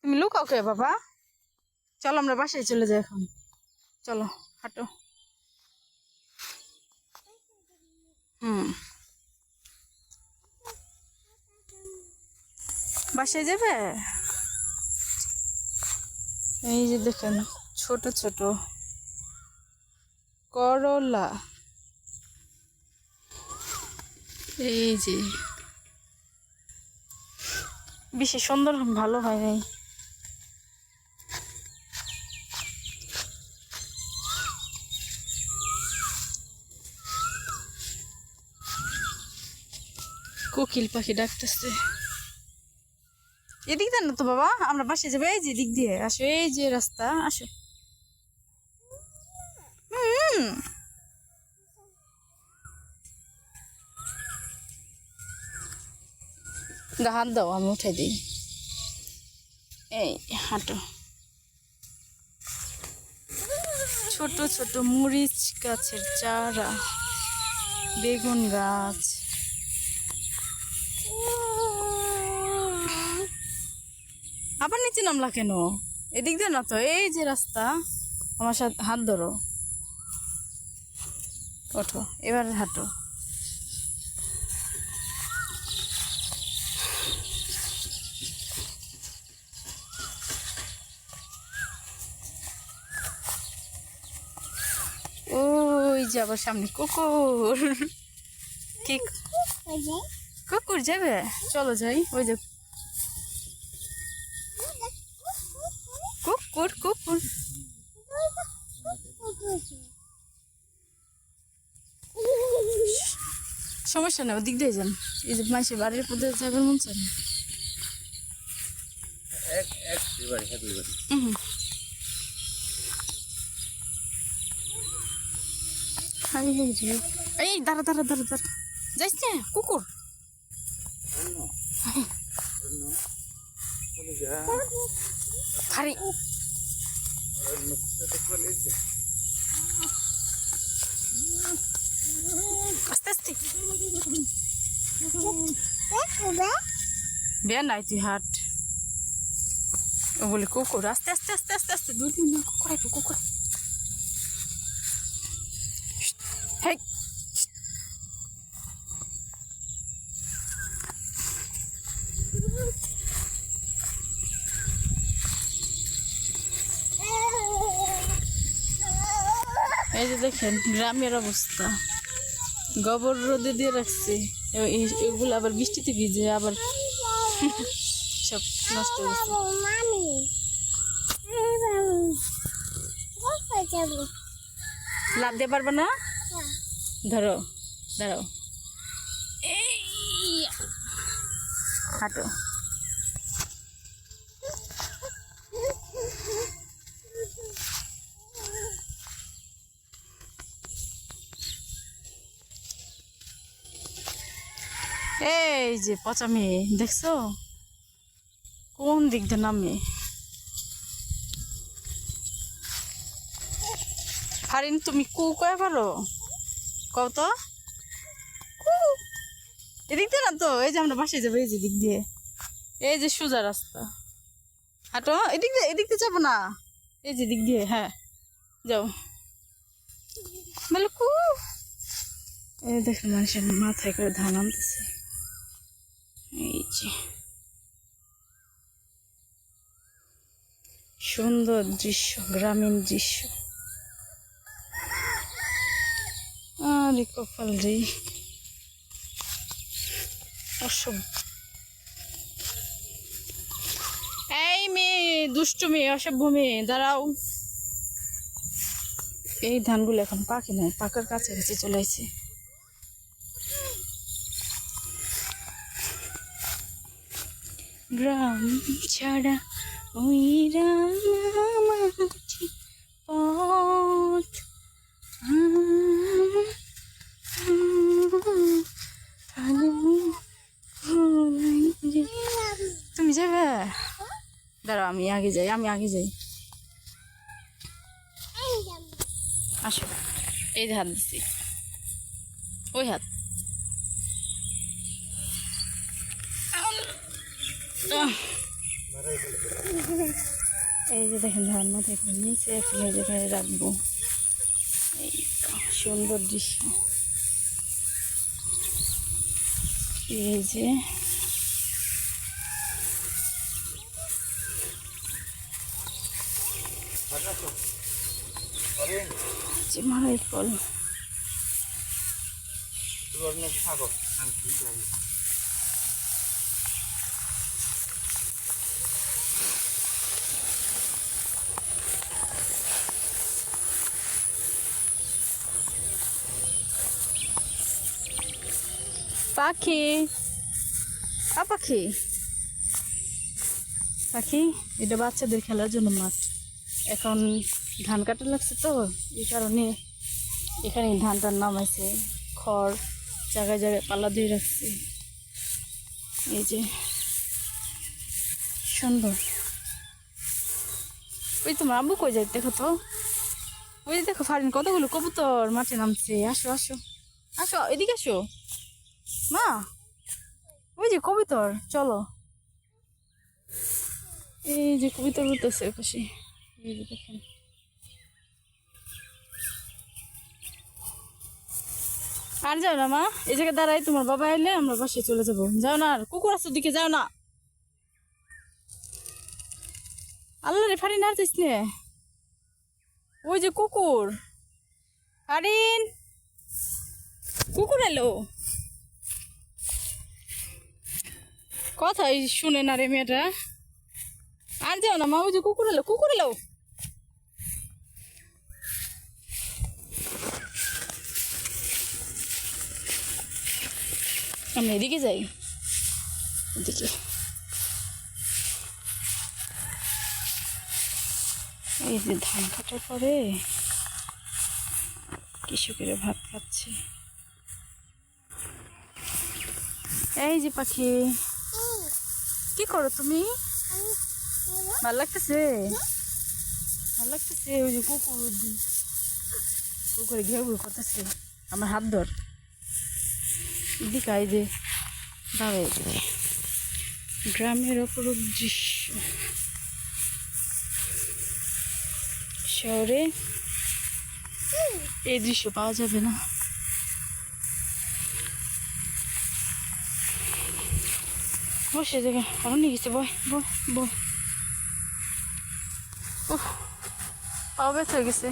তুমি লুকাও কে বাবা? চলো আমরা বাসায় চলে যাই এখন। চলো হাঁটো। বাসায় যাবে? এই যে দেখেন ছোট ছোট করলা, এই যে বেশি সুন্দর ভালো হয় নাই। কোকিল পাখি ডাকতেছে। এদিক দেন না তো বাবা, আমরা বাসায় যাবো। এই যে দিক দিয়ে আসো, এই যে রাস্তা, আসো। হাত দাও, আমি উঠাই দিই। এই হাঁটো। ছোট ছোট মরিচ গাছের চারা, বেগুন গাছ, আবার নিচে নামলা কেন? এদিক দিয়ে না তো, এই যে রাস্তা, আমার সাথে হাত ধরো, ওঠো, এবার হাঁটো। ওই যে আবার সামনে কুকুর। কি কুকুর যাবে? চলো যাই। ওই যে কুকুর কুকুর, সমস্যা নেই, ওদিক দিয়ে যান। এই যে মাসে বাড়ির পথে যাবেন মন চায় না। এই দাঁড়া দাঁড়া দাঁড়া দাঁড়া, যাইস না কুকুর। আরে আস্তে আস্তে বের নাই, তুই হাট। ও বলে কুকুর, আস্তে আস্তে আস্তে আস্তে আস্তে, দুই তিন কুকুর আইবো, কুকুর। হেই এই যে দেখেন গ্রামের অবস্থা, গোবর রোদে দিয়ে রাখছে, এগুলো আবার বৃষ্টিতে ভিজে আবার সব নষ্ট হয়েছে। লাভ দিয়ে পারবে না, ধরো দাঁড়াও, হাঁটো। এই যে পচা মেয়ে দেখছো, কোন দিক দিয়ে নামে। ফারিন তুমি কু কয়ে পারো, কও তো। এদিক দিয়ে না তো, এই যে আমরা বাসায় যাবো, এই যে দিক দিয়ে, এই যে সোজা রাস্তা, হাঁটো। এদিক দিয়ে, এদিক দিয়ে যাবো না, এই যে দিক দিয়ে, হ্যাঁ যাও। বলে কু, এই দেখো মানুষের মাথায় করে ধান আনতেছে। এই যে সুন্দর দৃশ্য, গ্রামীণ দৃশ্য। আরে কপাল রে, অসভ্য। এই মেয়ে, দুষ্টু মেয়ে, অসভ্য মেয়ে, দাঁড়াও। এই ধানগুলো এখন পাকে নাই, পাকার কাছাকাছি চলে আসছে। গ্রাম ছাড়া ওই রাঙামাটি পথ, তুমি যাবে? দাঁড়াও আমি আগে যাই, আমি আগে যাই। আসো, এই হাত দিচ্ছি, ওই হাত। এই যে দেখেন ধান মাথায় করে নিচে ফেলে যেখানে রাখবো। এই তো সুন্দর দৃশ্য। এই যে মারাই ফল। পাখি পাখি পাখি, এটা বাচ্চাদের খেলার জন্য মাঠ। এখন ধান কাটা লাগছে তো এই কারণে এখানে ধান টান নামাইছে, খড় জায়গায় জায়গায় পাল্লা দিয়ে রাখছে। এই যে সুন্দর। ওই তোমার আব্বু কই যায় দেখো তো, ওই দেখো ফারিন কতগুলো কবুতর মাঠে নামছে। আসো আসো আসো, এদিকে আসো মা, ওই যে কবুতর, চলো। এই যে কবুতর উঠতেছে পাশে, এই যে দেখেন। আর যাও না মা, এই জায়গায় দাঁড়াই, তোমার বাবা এলে আমরা বাসায় চলে যাবো। যাও না, আর কুকুর আছে দিকে যাও না। আল্লাহ রে ফারিন, আর যাইস নে, ওই যে কুকুর। ফারিন, কুকুর এলো, কথাই শুনে না রে মেয়েটা। আর যাও না মা, ওই যে কুকুর এলো, কুকুর এলো। আমরা এদিকে যাই, এদিকে। এই যে ধান কাটার পরে কৃষকেরা ভাত খাচ্ছে। এই যে পাখি, কি করো তুমি? ভাল লাগতেছে, ভাল লাগতেছে। ওই যে কুকুরে ঘেউ ঘেউ করতেছে, আমার হাত ধর। এদিকে এই যে দাঁড়ায়, গ্রামের অপরূপ দৃশ্য। শহরে এই দৃশ্য পাওয়া যাবে না। বসে জায়গা অনেক গেছে, বয় বয় বয়। ও, পাও ব্যথা হয়ে গেছে।